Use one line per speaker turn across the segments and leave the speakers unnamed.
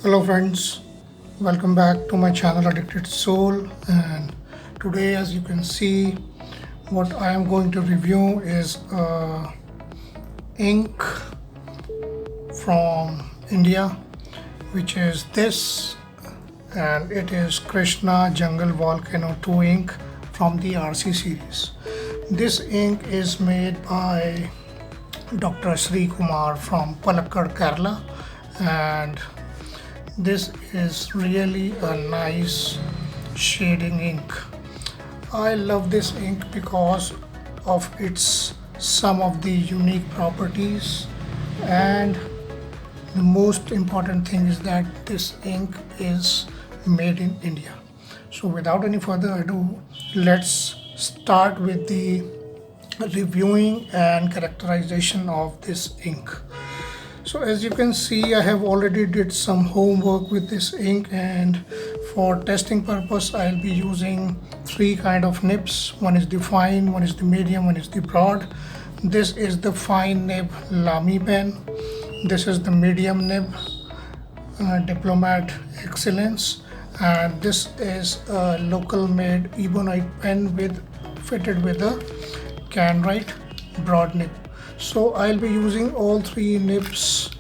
Hello friends, welcome back to my channel Addicted Soul, and today as you can see what I am going to review is ink from India, which is this, and it is Krishna Jungle Volcano 2 ink from the RC series. This ink is made by Dr. Sri Kumar from Palakkad, Kerala, and this is really a nice shading ink. I love this ink because of its some of the unique properties, and the most important thing is that this ink is made in India. So without any further ado, let's start with the reviewing and characterization of this ink. So as you can see, I have already did some homework with this ink, and for testing purpose I'll be using three kind of nibs. One is the fine, one is the medium, one is the broad. This is the fine nib Lamy pen. This is the medium nib Diplomat Excellence, and this is a local made ebonite pen fitted with a Canwright broad nib. So I'll be using all three nibs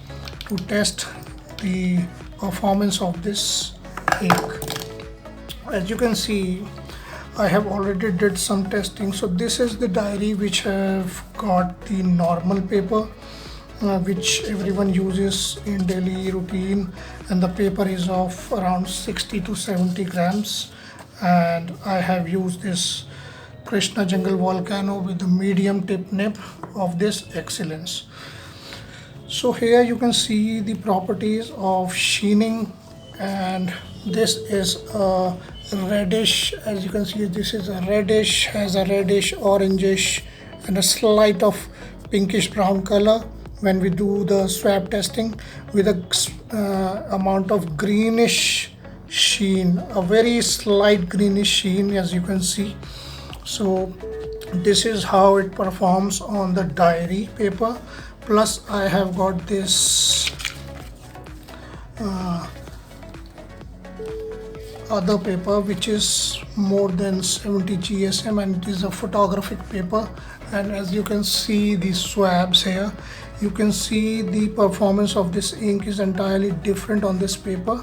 to test the performance of this ink. As you can see, I have already did some testing. So this is the diary which have got the normal paper which everyone uses in daily routine, and the paper is of around 60 to 70 grams, and I have used this Krishna Jungle Volcano with the medium tip nib of this Excellence. So here you can see the properties of sheening, and this is a reddish, as you can see this is a reddish, has a reddish orangish and a slight of pinkish brown color when we do the swab testing, with a amount of greenish sheen, a very slight greenish sheen, as you can see. So this is how it performs on the diary paper. Plus I have got this other paper which is more than 70 GSM, and it is a photographic paper. And as you can see the swabs here, you can see the performance of this ink is entirely different on this paper,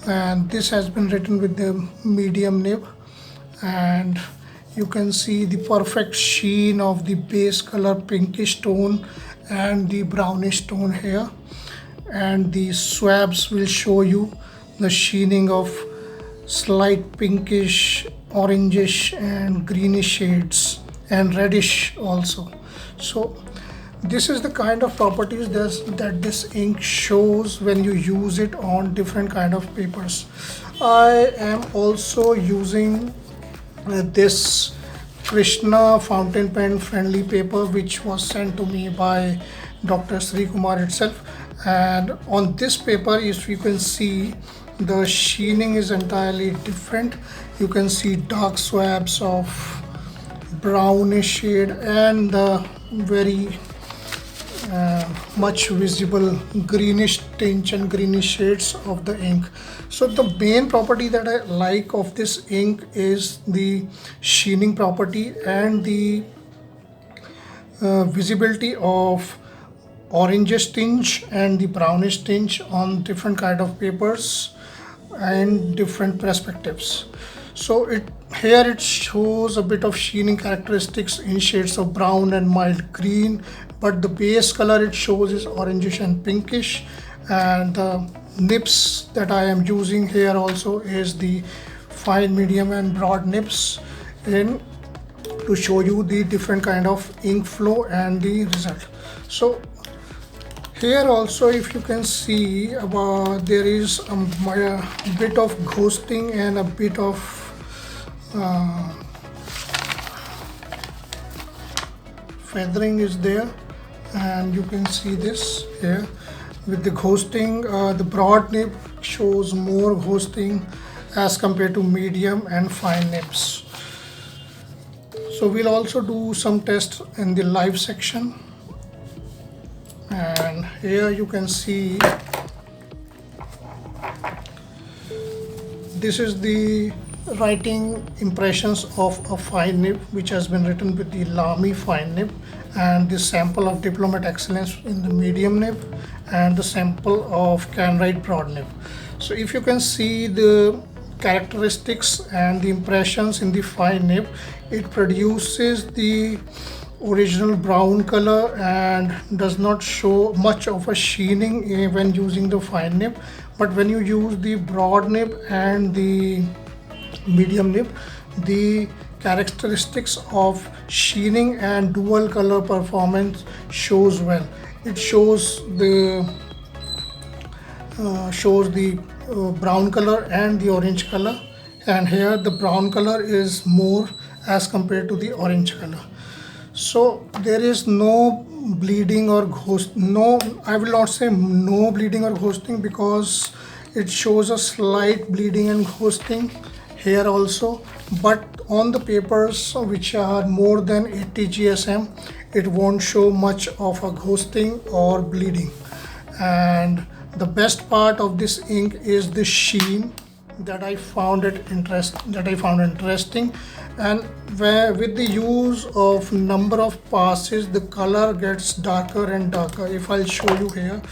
and this has been written with the medium nib, and you can see the perfect sheen of the base color pinkish tone and the brownish tone here, and the swabs will show you the sheening of slight pinkish, orangish and greenish shades, and reddish also. So this is the kind of properties that this ink shows when you use it on different kind of papers. I am also using this Krishna fountain pen friendly paper which was sent to me by Dr. Sri Kumar itself, and on this paper, if you can see, the sheening is entirely different. You can see dark swabs of brownish shade and the very much visible greenish tinge and greenish shades of the ink. So the main property that I like of this ink is the sheening property and the visibility of orangish tinge and the brownish tinge on different kind of papers and different perspectives. So it shows a bit of sheening characteristics in shades of brown and mild green, but the base color it shows is orangish and pinkish. And the nibs that I am using here also is the fine, medium and broad nibs in to show you the different kind of ink flow and the result. So here also, if you can see, there is a bit of ghosting and a bit of feathering is there, and you can see this here with the ghosting. The broad nib shows more ghosting as compared to medium and fine nibs. So we'll also do some tests in the live section, and here you can see This is the writing impressions of a fine nib which has been written with the Lamy fine nib, and the sample of Diplomat Excellence in the medium nib, and the sample of Canwright broad nib. So if you can see the characteristics and the impressions in the fine nib, it produces the original brown color and does not show much of a sheening when using the fine nib. But when you use the broad nib and the medium nib, the characteristics of sheening and dual color performance shows well. It shows the brown color and the orange color, and here the brown color is more as compared to the orange color. So there is no bleeding or ghost, no, I will not say no bleeding or ghosting, because it shows a slight bleeding and ghosting here also, but on the papers which are more than 80 GSM, it won't show much of a ghosting or bleeding. And the best part of this ink is the sheen that I found interesting, and where with the use of number of passes the color gets darker and darker. If I'll show you here,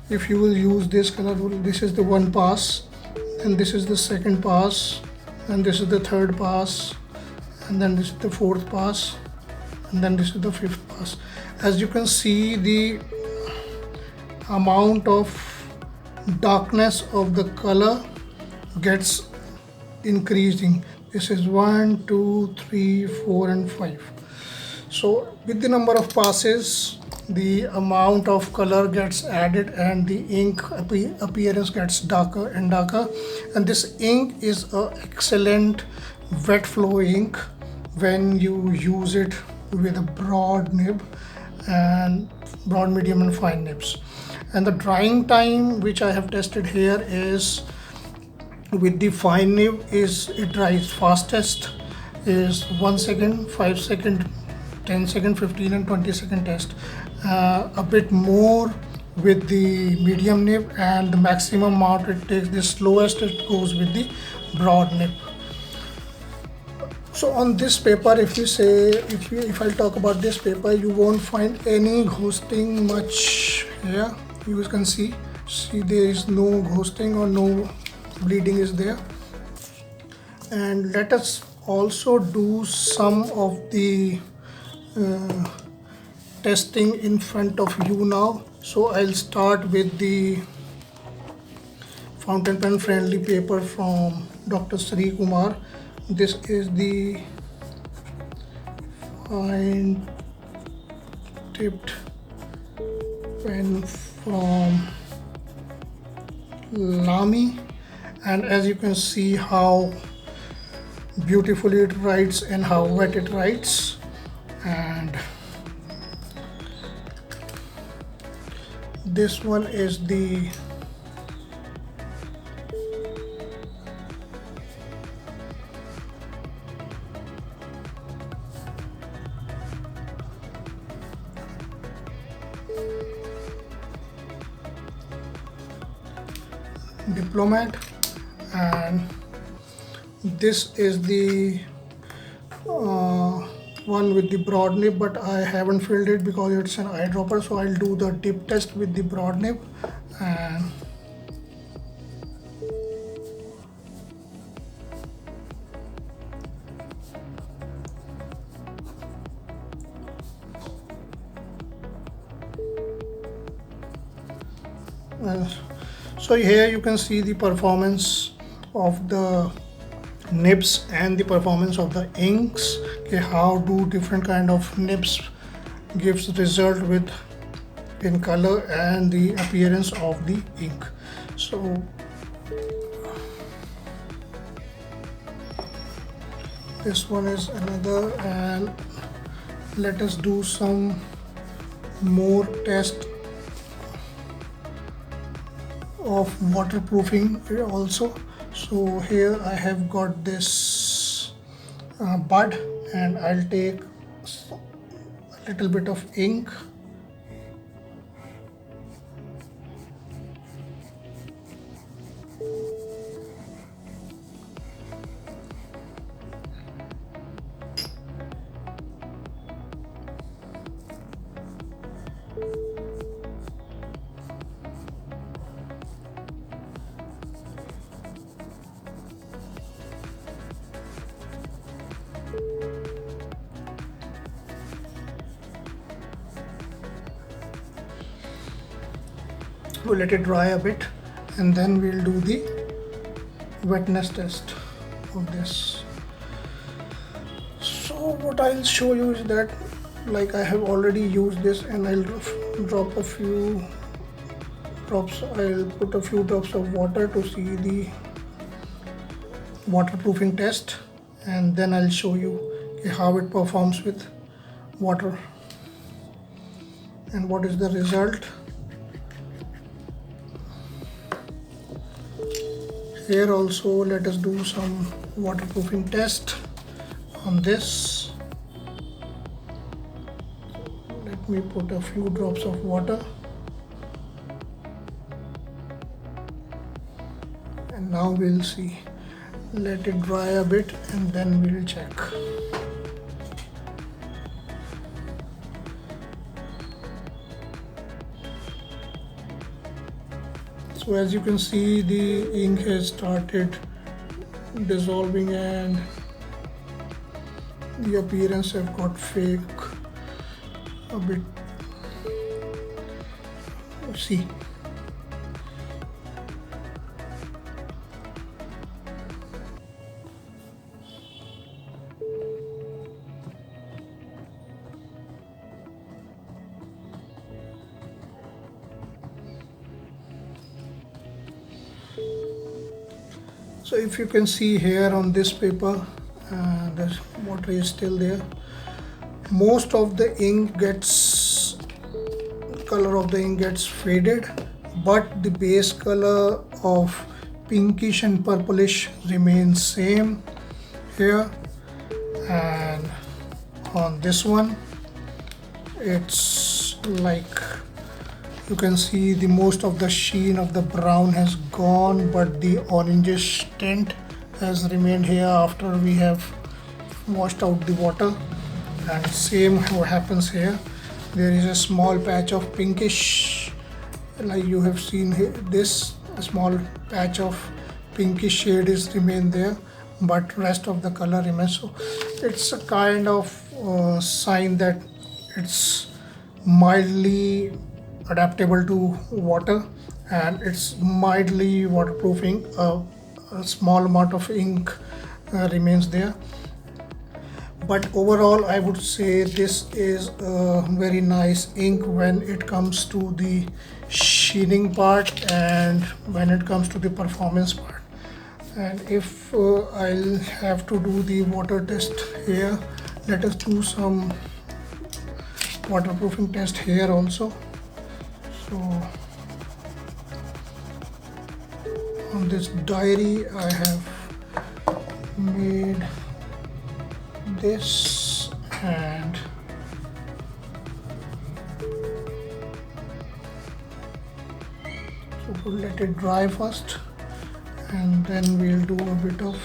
if you will use this color rule, this is the one pass, and this is the second pass, and this is the third pass, and then this is the fourth pass, and then this is the fifth pass. As you can see, the amount of darkness of the color gets increasing. This is 1, 2, 3, 4 and 5. So with the number of passes, the amount of color gets added and the ink appearance gets darker and darker. And this ink is an excellent wet flow ink when you use it with a broad nib and broad, medium and fine nibs. And the drying time which I have tested here is, with the fine nib, is it dries fastest is 1 second, 5 second, 10 second, 15 and 20 second test. A bit more with the medium nib, and the maximum amount it takes, the slowest it goes with the broad nib. So on this paper, if I talk about this paper, you won't find any ghosting much here. You can see there is no ghosting or no bleeding is there. And let us also do some of the testing in front of you now. So I'll start with the fountain pen friendly paper from Dr. Sri Kumar. This is the fine tipped pen from Lamy, and as you can see how beautifully it writes and how wet it writes. And this one is the Diplomat, and this is the one with the broad nib, but I haven't filled it because it's an eyedropper, so I'll do the dip test with the broad nib. And so here you can see the performance of the nibs and the performance of the inks. Okay, how do different kind of nibs gives result with in color and the appearance of the ink. So this one is another, and let us do some more test of waterproofing also. So here I have got this bud, and I'll take a little bit of ink to let it dry a bit, and then we'll do the wetness test of this. So what I'll show you is that, like, I have already used this, and I'll drop a few drops. I'll put a few drops of water to see the waterproofing test, and then I'll show you how it performs with water and what is the result. Here also let us do some waterproofing test on this. Let me put a few drops of water, and now we'll see. Let it dry a bit and then we'll check. So as you can see, the ink has started dissolving and the appearance have got fake a bit. See, so if you can see here on this paper, the water is still there. Most of the ink gets, color of the ink gets faded, but the base color of pinkish and purplish remains same here. And on this one, it's like, you can see the most of the sheen of the brown has gone, but the orangish tint has remained here after we have washed out the water. And same what happens here. There is a small patch of pinkish, like you have seen here, this small patch of pinkish shade is remain there, but rest of the color remains. So it's a kind of sign that it's mildly adaptable to water, and it's mildly waterproofing. A small amount of ink remains there, but overall I would say this is a very nice ink when it comes to the sheening part and when it comes to the performance part. And if I'll have to do the water test here, let us do some waterproofing test here also. So on this diary I have made this, and so we'll let it dry first, and then we'll do a bit of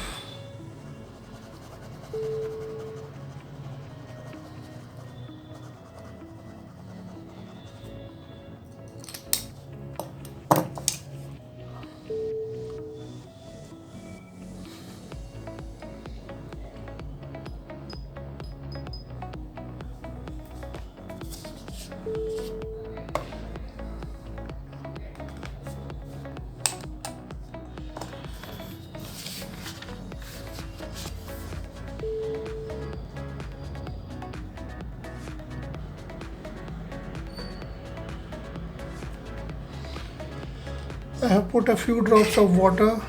I have put a few drops of water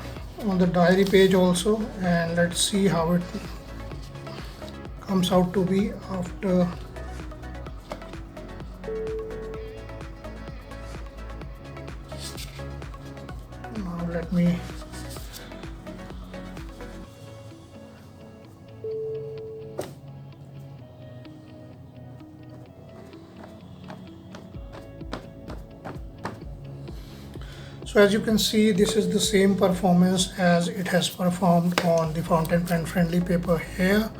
on the diary page also, and let's see how it comes out to be after. Now let me So as you can see, this is the same performance as it has performed on the fountain pen friendly paper here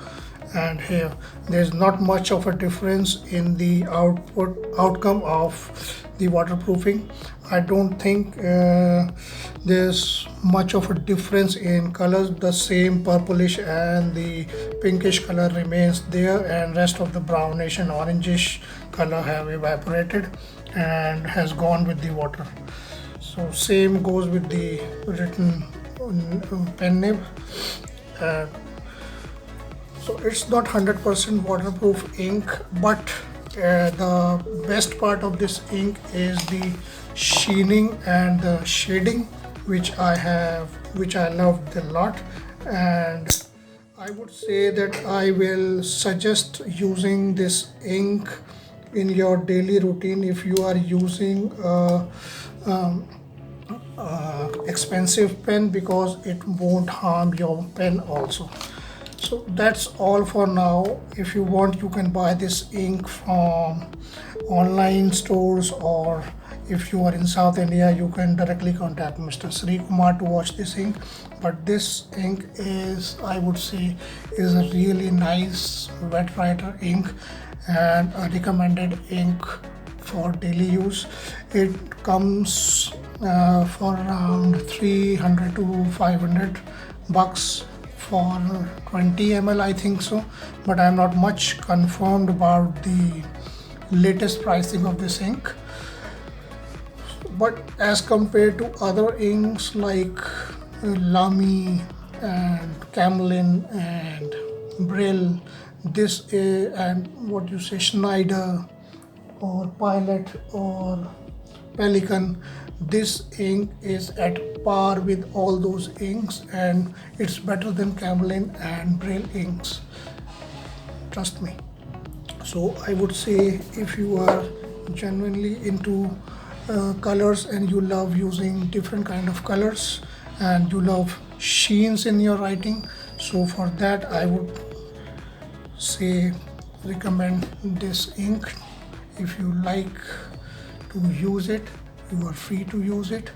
and here. There's not much of a difference in the outcome of the waterproofing. I don't think there's much of a difference in colors. The same purplish and the pinkish color remains there, and rest of the brownish and orangish color have evaporated and has gone with the water. So same goes with the written pen nib. So it's not 100% waterproof ink, but the best part of this ink is the sheening and the shading, which I loved a lot. And I would say that I will suggest using this ink in your daily routine if you are using expensive pen, because it won't harm your pen also. So that's all for now. If you want, you can buy this ink from online stores, or if you are in South India, you can directly contact Mr. Sri Kumar to watch this ink. But this ink is, I would say, is a really nice wet writer ink and a recommended ink for daily use. It comes for around 300 to 500 bucks for 20 ml, I think so, but I'm not much confirmed about the latest pricing of this ink. But as compared to other inks like Lamy and Camlin and Brill, this is, and what you say, Schneider or Pilot or Pelican, this ink is at par with all those inks, and it's better than Camlin and Brill inks, trust me. So I would say, if you are genuinely into colors and you love using different kind of colors and you love sheens in your writing, so for that I would say recommend this ink. If you like to use it, you are free to use it.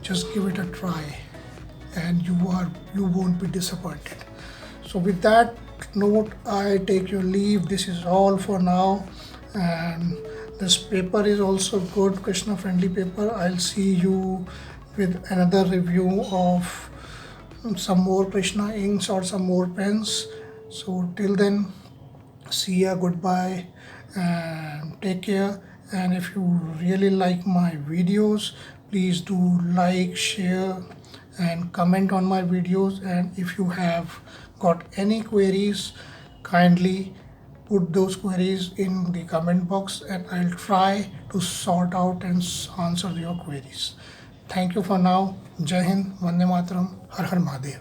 Just give it a try and you won't be disappointed. So with that note, I take your leave. This is all for now, and this paper is also good, Krishna friendly paper. I'll see you with another review of some more Krishna inks or some more pens. So till then, see ya, goodbye, and take care. And if you really like my videos, please do like, share and comment on my videos. And if you have got any queries, kindly put those queries in the comment box and I'll try to sort out and answer your queries. Thank you for now. Jai Hind, Vande Mataram, Har Har Mahadev.